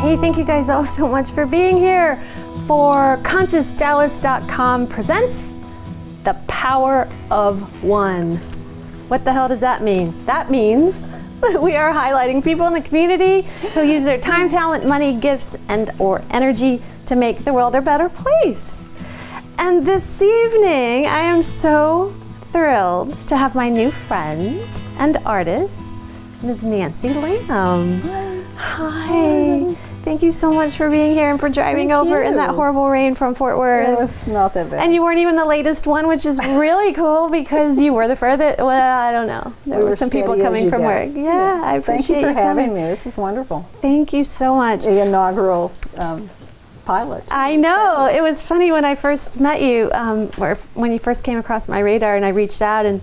Hey, thank you guys all so much for being here for ConsciousDallas.com presents The Power of One. What the hell does that mean? That means we are highlighting people in the community who use their time, talent, money, gifts, and or energy to make the world a better place. And this evening, I am so thrilled to have my new friend and artist, Ms. Nancy Lamb. Hi. Thank you so much for being here and for driving over in that horrible rain from Fort Worth. It was not that bad. And you weren't even the latest one, which is really cool because you were the furthest. Well, I don't know. There were some people coming from work. Yeah, I appreciate you. Thank you for having me. This is wonderful. Thank you so much. The inaugural pilot. I know. It was funny when I first met you, or when you first came across my radar, and I reached out and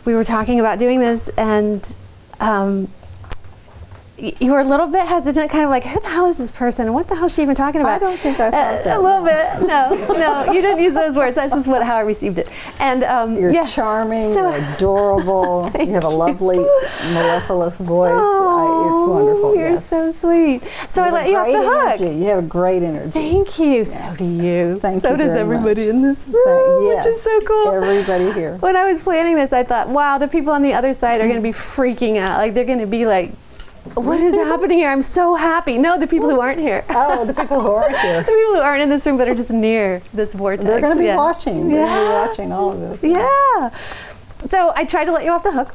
we were talking about doing this, and you were a little bit hesitant, kind of like, who the hell is this person? And what the hell is she even talking about? I don't think I thought that. A little bit. No, you didn't use those words. That's just how I received it. And you're charming, you're adorable, you have a lovely, mellifluous voice. It's wonderful. You're so sweet. So I let you off the hook. You have a great energy. Thank you. Yeah. So do you. Thank so you does very everybody much. in this room, yes. which is so cool. Everybody here. When I was planning this, I thought, wow, the people on the other side are going to be freaking out. Like, they're going to be like, what is happening here? I'm so happy. No, the people who aren't here. Oh, the people who aren't here. The people who aren't in this room but are just near this vortex. They're going to be watching. They're going to be watching all of this. Yeah. So I tried to let you off the hook.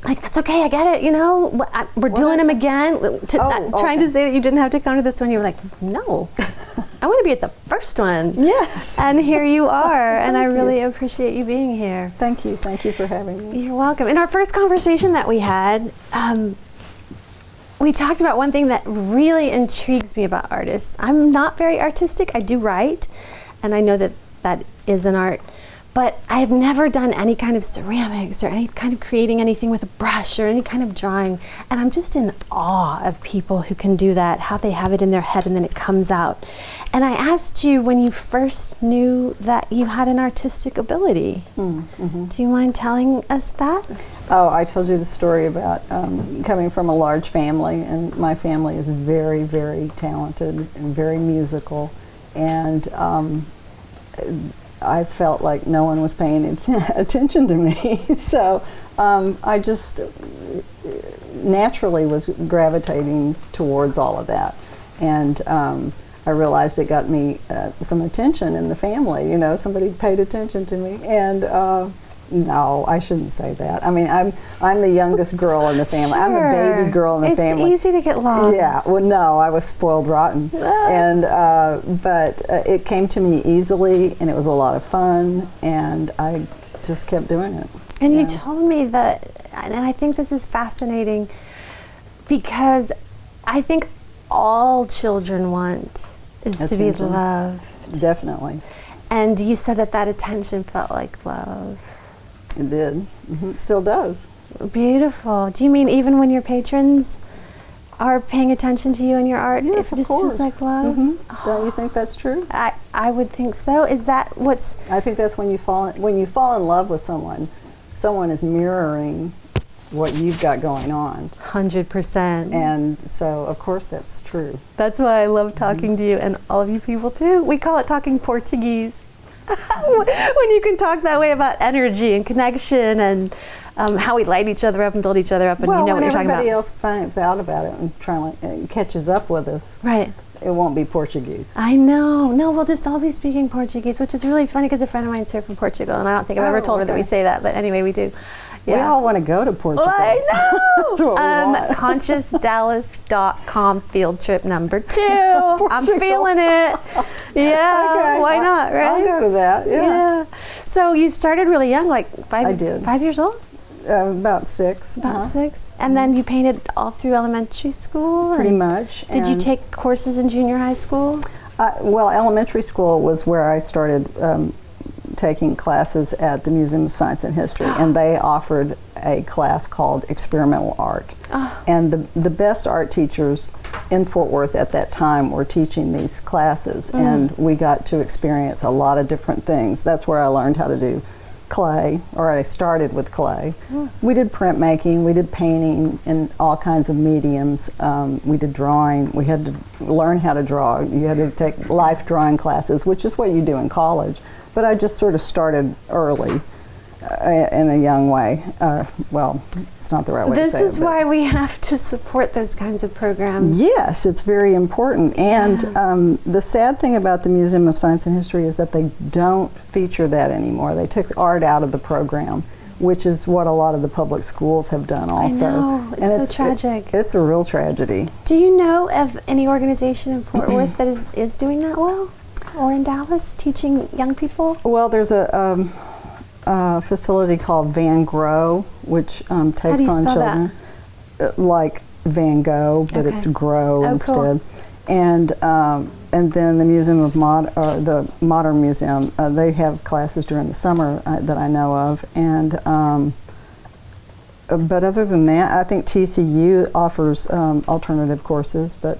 Like, that's okay, I get it, you know. We're doing them again. Trying to say that you didn't have to come to this one. You were like, no, I want to be at the first one. Yes. And here you are, and I really appreciate you being here. Thank you. Thank you for having me. You're welcome. In our first conversation that we had, we talked about one thing that really intrigues me about artists. I'm not very artistic. I do write, and I know that that is an art, but I have never done any kind of ceramics or any kind of creating anything with a brush or any kind of drawing. And I'm just in awe of people who can do that, how they have it in their head and then it comes out. And I asked you when you first knew that you had an artistic ability. Mm-hmm. Do you mind telling us that? Oh, I told you the story about coming from a large family, and my family is very, very talented and very musical, and I felt like no one was paying attention to me. So I just naturally was gravitating towards all of that, and I realized it got me some attention in the family. You know, somebody paid attention to me, and no, I shouldn't say that. I mean, I'm the youngest girl in the family. Sure. I'm the baby girl in the family. It's easy to get lost. Yeah. Well, no, I was spoiled rotten, and but it came to me easily, and it was a lot of fun, and I just kept doing it. And you told me that, and I think this is fascinating, because I think all children want is to be loved. Definitely. And you said that attention felt like love. It did. Mm-hmm. It still does. Beautiful. Do you mean even when your patrons are paying attention to you and your art, yes, it just feels like love? Mm-hmm. Oh. Don't you think that's true? I would think so. Is that what's... I think that's when you fall in love with someone is mirroring what you've got going on. 100%. And so, of course, that's true. That's why I love talking to you and all of you people too. We call it talking Portuguese. When you can talk that way about energy and connection and how we light each other up and build each other up, and you know what you're talking about. When everybody else finds out about it and catches up with us, right? It won't be Portuguese. I know. No, we'll just all be speaking Portuguese, which is really funny because a friend of mine's here from Portugal, and I don't think I've ever told her that we say that, but anyway, we do. Yeah. We all want to go to Portugal. Well, I know. That's what we want. ConsciousDallas.com field trip number 2. I'm feeling it. Yeah. Okay. Why not, right? I'll go to that. Yeah. So you started really young, like 5 I did. 5 years old? About 6. About 6. And then you painted all through elementary school? Pretty much. Did you take courses in junior high school? Well, elementary school was where I started taking classes at the Museum of Science and History, and they offered a class called Experimental Art. And the best art teachers in Fort Worth at that time were teaching these classes, and we got to experience a lot of different things. That's where I learned how to do clay, or I started with clay. We did printmaking, we did painting in all kinds of mediums. We did drawing. We had to learn how to draw. You had to take life drawing classes, which is what you do in college. But I just sort of started early in a young way. Well, it's not the right way to say it. This is why we have to support those kinds of programs. Yes, it's very important. And the sad thing about the Museum of Science and History is that they don't feature that anymore. They took art out of the program, which is what a lot of the public schools have done also. I know, it's so tragic. It's a real tragedy. Do you know of any organization in Fort Worth that is doing that well? Or in Dallas, teaching young people? Well, there's a facility called Van Grow, which takes on children. Like Van Gogh, but it's Grow instead. Cool. And then the Museum of the Modern Museum, they have classes during the summer that I know of. And but other than that, I think TCU offers alternative courses, but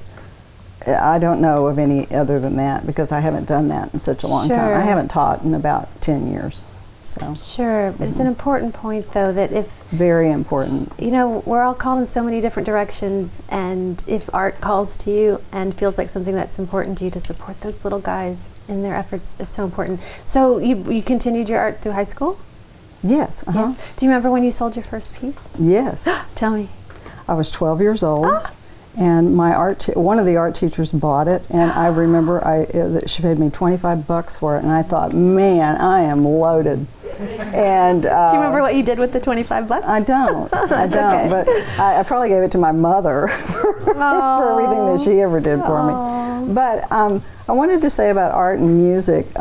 I don't know of any other than that because I haven't done that in such a long time. I haven't taught in about 10 years. So. Sure, but it's an important point, though, that if... Very important. You know, we're all called in so many different directions, and if art calls to you and feels like something that's important to you, to support those little guys in their efforts is so important. So you continued your art through high school? Yes. Yes. Do you remember when you sold your first piece? Yes. Tell me. I was 12 years old. And my one of the art teachers bought it, and I remember she paid me $25 for it, and I thought, man, I am loaded. And do you remember what you did with the $25? I don't. I don't. Okay. But I probably gave it to my mother for everything that she ever did for me. But I wanted to say about art and music.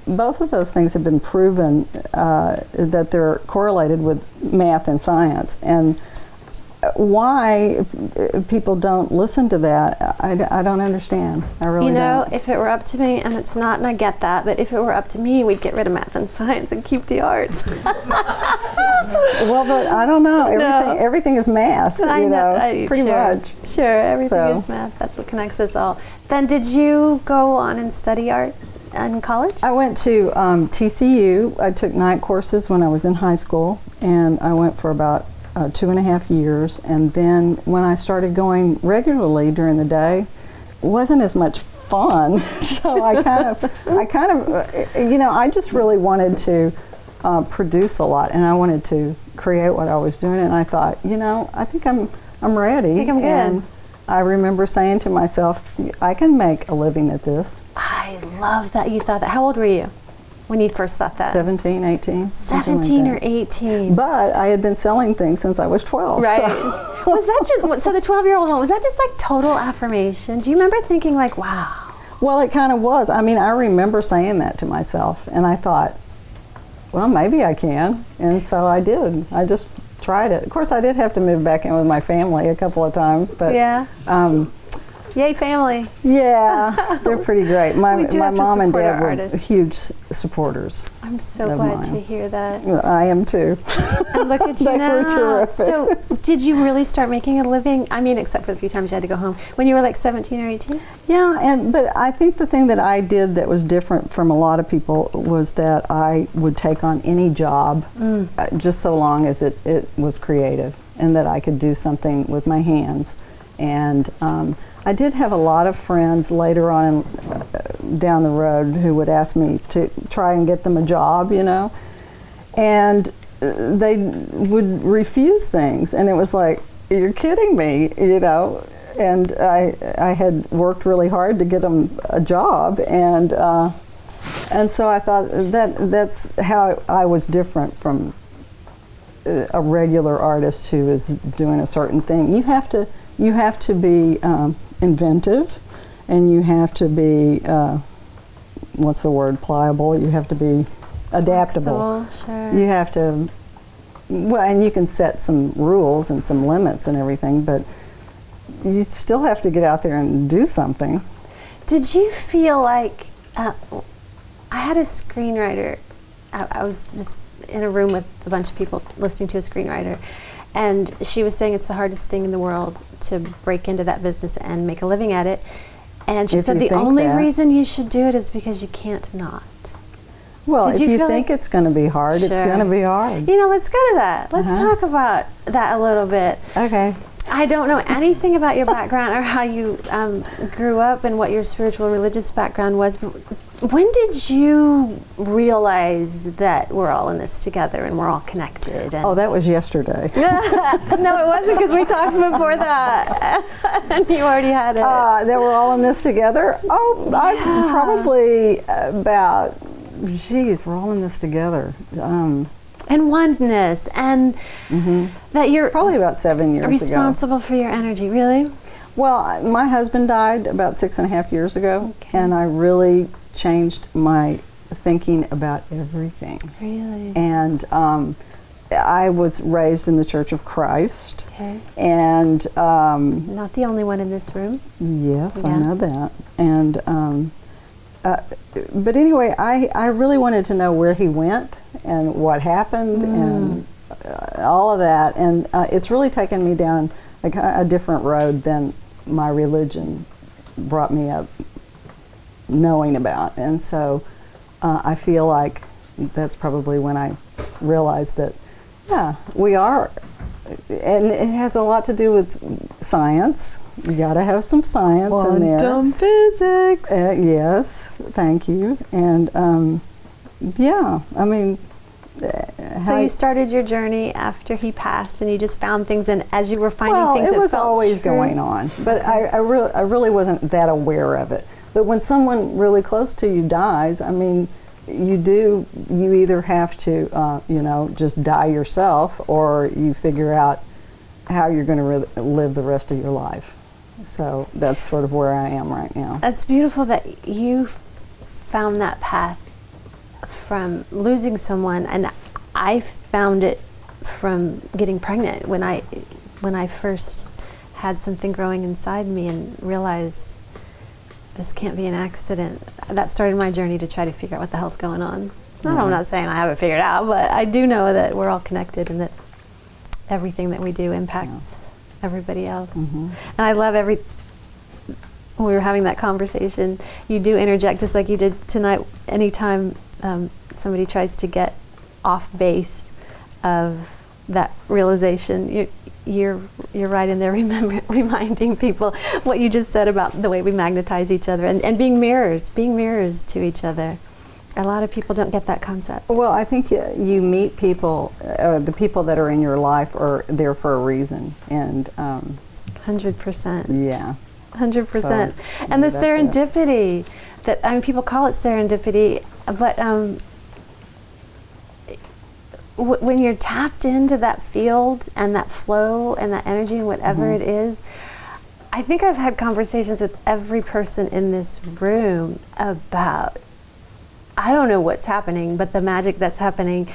Both of those things have been proven that they're correlated with math and science, and why people don't listen to that, I don't understand. I really don't. You know, if it were up to me, and it's not, and I get that, but if it were up to me, we'd get rid of math and science and keep the arts. Well, but I don't know. Everything is math, pretty much. Sure, everything is math. That's what connects us all. Then did you go on and study art in college? I went to TCU. I took night courses when I was in high school, and I went for about 2.5 years, and then when I started going regularly during the day, it wasn't as much fun. So I just really wanted to produce a lot, and I wanted to create what I was doing, and I thought, I think I'm ready. I think I'm good. And I remember saying to myself, I can make a living at this. I love that you thought that. How old were you when you first thought that? 17, 18. 17 or 18. But I had been selling things since I was 12. Right. So. Was that just, so the 12-year-old one, was that just like total affirmation? Do you remember thinking like, wow? Well, it kind of was. I mean, I remember saying that to myself, and I thought, well, maybe I can. And so I did. I just tried it. Of course, I did have to move back in with my family a couple of times. But yeah. Yay, family. Yeah, they're pretty great. My mom and dad were artists. Huge supporters. I'm so glad to hear that. I am too. And look at you They now. were terrific. So did you really start making a living? I mean, except for the few times you had to go home. When you were like 17 or 18? Yeah, but I think the thing that I did that was different from a lot of people was that I would take on any job just so long as it was creative and that I could do something with my hands. And I did have a lot of friends later on down the road who would ask me to try and get them a job, and they would refuse things, and it was like, you're kidding me, and I had worked really hard to get them a job, and so I thought that's how I was different from a regular artist who is doing a certain thing. You have to be inventive, and you have to be pliable. You have to be adaptable. Flexible, sure. You have to, and you can set some rules and some limits and everything, but you still have to get out there and do something. Did you feel like, I had a screenwriter, I was just in a room with a bunch of people listening to a screenwriter, and she was saying it's the hardest thing in the world to break into that business and make a living at it. And she said the only reason you should do it is because you can't not. Well, Did if you you feel think like- it's going to be hard, it's Sure. going to be hard. You know, let's go to that. Let's Uh-huh. talk about that a little bit. Okay. I don't know anything about your background or how you grew up and what your spiritual religious background was, but when did you realize that we're all in this together and we're all connected? And Oh, that was yesterday. no, it wasn't, because we talked before that and you already had it. That we're all in this together? Oh, Yeah. I'm probably about, geez, we're all in this together. And oneness, and that you're Probably about 7 years ago. responsible for your energy, really? Well, my husband died about 6.5 years ago, Okay. and I really changed my thinking about everything. Really? And I was raised in the Church of Christ, Okay. and Not the only one in this room. yes, Yeah. I know that. And but anyway, I really wanted to know where he went and what happened and all of that. And it's really taken me down a different road than my religion brought me up knowing about. And so I feel like that's probably when I realized that, yeah, we are. And it has a lot to do with science. You got to have some science in there. Quantum physics. Yes, thank you. And yeah, I mean, So you started your journey after he passed, and you just found things, and as you were finding well, things, it was felt always true. going on, but I really wasn't that aware of it. But when someone really close to you dies, I mean, you either have to, just die yourself, or you figure out how you're going to live the rest of your life. So that's sort of where I am right now. It's beautiful that you found that path from losing someone, and I found it from getting pregnant when I first had something growing inside me and realized this can't be an accident. That started my journey to try to figure out what the hell's going on. I'm not saying I have it figured out, but I do know that we're all connected and that everything that we do impacts everybody else. And I love when we were having that conversation, you do interject just like you did tonight. Anytime somebody tries to get off base of that realization, you're right in there reminding people what you just said about the way we magnetize each other and being mirrors to each other. A lot of people don't get that concept. Well, I think you meet people, the people that are in your life are there for a reason, and 100%. yeah. 100%. So, And the that's it. serendipity that, people call it serendipity, but when you're tapped into that field and that flow and that energy and whatever it is, I think I've had conversations with every person in this room about, I don't know what's happening, but the magic that's happening.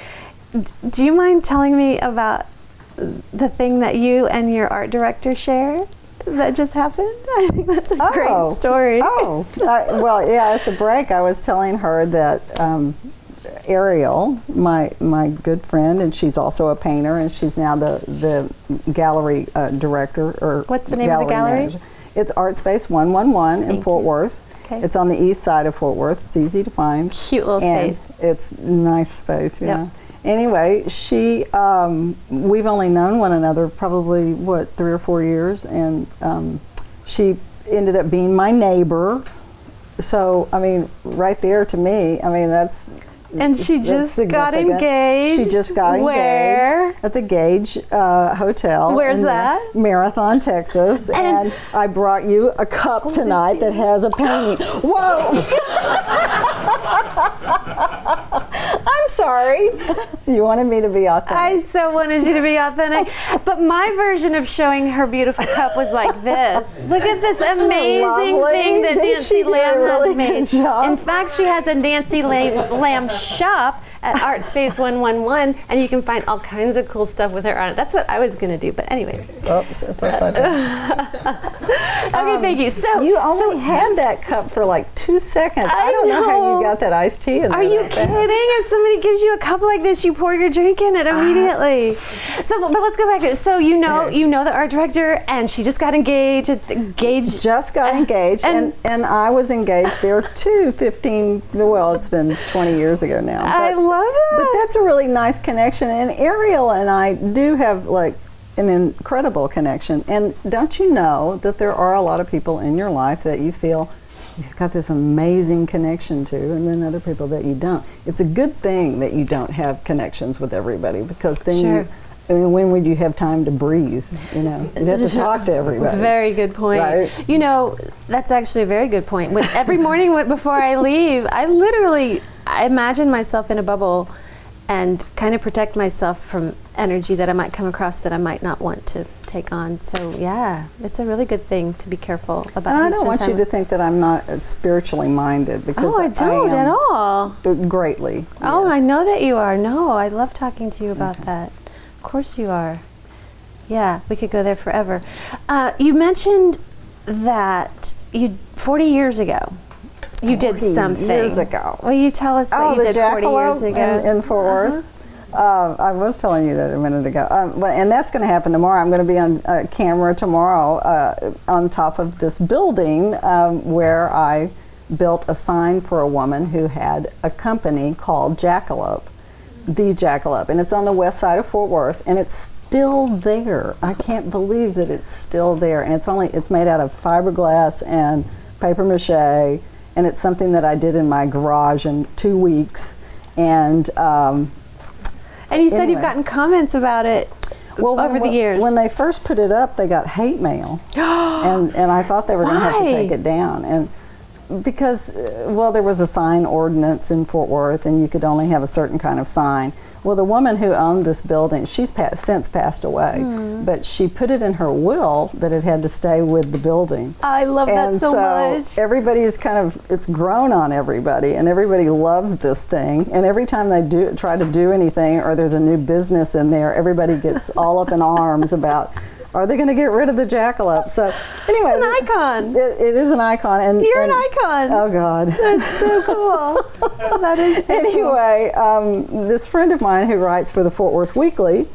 Do you mind telling me about the thing that you and your art director shared that just happened? I think that's a great story. Well, yeah, at the break I was telling her that Ariel, my good friend, and she's also a painter, and she's now the gallery director. Or what's the name of the gallery? Manager. It's Art Space 111 in Thank Fort you. Worth. Okay. It's on the east side of Fort Worth. It's easy to find. Cute little And space. It's nice space, yeah. Yep. Anyway, we've only known one another probably, 3 or 4 years, and she ended up being my neighbor. So, I mean, right there to me, I mean, that's... And she that's just got significant. engaged. She just got Where? engaged at the Gage Hotel. Where's in that? Marathon, Texas. And- And I brought you a cup tonight that has a painting. Whoa! I'm sorry. You wanted me to be authentic. I so wanted you to be authentic. But my version of showing her beautiful cup was like this. Look at this amazing Lovely. thing that Did Nancy she do a Lamb really has made. good job? In fact, she has a Nancy Lamb shop at ArtSpace111, and you can find all kinds of cool stuff with her on it. That's what I was going to do, but anyway. Oops, it's upside down. Okay, thank you. So You only had that cup for like 2 seconds. I don't know how you got that iced tea in there. Are you that fast. kidding? If somebody gives you a cup like this, you pour your drink in it immediately. So, but let's go back to it. So you know the art director, and she just got engaged. Just got engaged, and I was engaged there too. Well, it's been 20 years ago now. I love it. But that's a really nice connection, and Ariel and I do have like an incredible connection. And don't you know that there are a lot of people in your life that you feel you've got this amazing connection to, and then other people that you don't. It's a good thing that you don't have connections with everybody, because then when would you have time to breathe? You know, you'd have to talk to everybody. Very good point. Right? You know, that's actually a very good point. Every morning before I leave, I imagine myself in a bubble and kind of protect myself from energy that I might come across that I might not want to take on. So yeah, it's a really good thing to be careful about. And I don't want you to think that I'm not spiritually minded, because I don't at all. Greatly. Oh, yes. I know that you are. No, I love talking to you about that. Of course you are. Yeah, we could go there forever. You mentioned that 40 years ago, you did something. Years ago. Will you tell us what you did 40 years ago? In Fort Worth. I was telling you that a minute ago. And that's going to happen tomorrow. I'm going to be on camera tomorrow on top of this building where I built a sign for a woman who had a company called Jackalope. The Jackalope, and it's on the west side of Fort Worth, and it's still there. I can't believe that it's still there, and it's made out of fiberglass and paper mache, and it's something that I did in my garage in 2 weeks. And you said you've gotten comments about it over the years. When they first put it up, they got hate mail, and I thought they were going to have to take it down, and because, there was a sign ordinance in Fort Worth, and you could only have a certain kind of sign. Well, the woman who owned this building, she's since passed away, but she put it in her will that it had to stay with the building. I love that so much. Everybody is it's grown on everybody, and everybody loves this thing. And every time they try to do anything, or there's a new business in there, everybody gets all up in arms about, are they going to get rid of the Jackalope? So anyway, it's an icon. It is an icon, and you're an icon. Oh God, that's so cool. That is so anyway, this friend of mine who writes for the Fort Worth Weekly,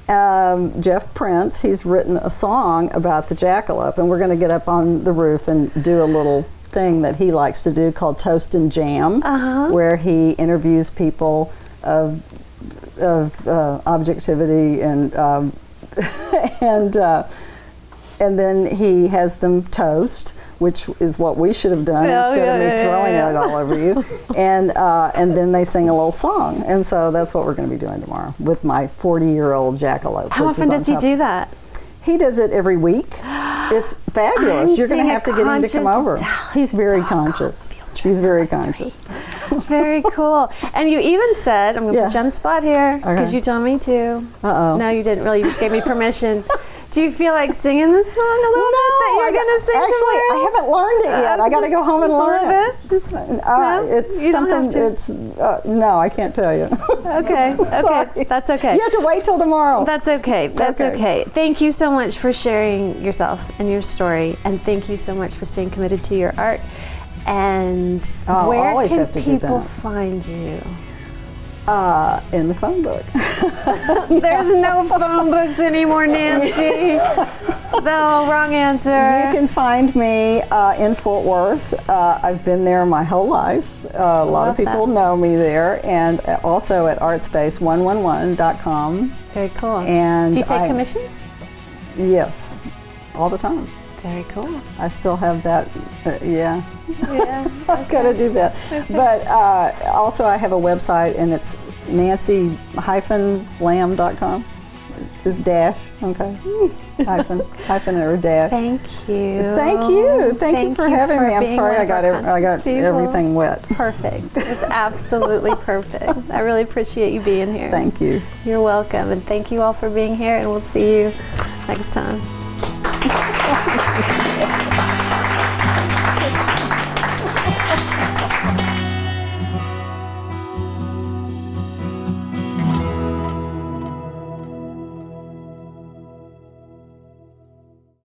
Jeff Prince, he's written a song about the Jackalope, and we're going to get up on the roof and do a little thing that he likes to do called Toast and Jam, where he interviews people of objectivity and. And then he has them toast, which is what we should have done instead of me throwing it all over you. And then they sing a little song, and so that's what we're going to be doing tomorrow with my 40-year-old Jackalope. How often does he do that? He does it every week. It's fabulous. You're going to have to get him to come over. He's very conscious. He's very conscious. Very cool. And you even said, I'm going to put you on the spot here, because you told me to. No, you didn't really. You just gave me permission. Do you feel like singing this song a little bit that you're going to sing actually, tomorrow? I haven't learned it yet. I got to go home and learn it. It's you something. Don't have to. No, I can't tell you. Okay. Okay. That's okay. You have to wait till tomorrow. That's okay. That's okay. Thank you so much for sharing yourself and your story, and thank you so much for staying committed to your art. And where can people find you? In the phone book. There's no phone books anymore, Nancy. No, wrong answer. You can find me in Fort Worth. I've been there my whole life. A lot of people know me there, and also at artspace111.com. Very cool. And do you take commissions? Yes, all the time. Very cool. I still have that, Yeah. I've got to do that. Okay. But also I have a website, and it's nancy-lamb.com. It's dash, okay? hyphen or dash. Thank you. Thank you. Thank you for having me. I'm sorry I got everything wet. It's perfect. It's absolutely perfect. I really appreciate you being here. Thank you. You're welcome, and thank you all for being here, and we'll see you next time.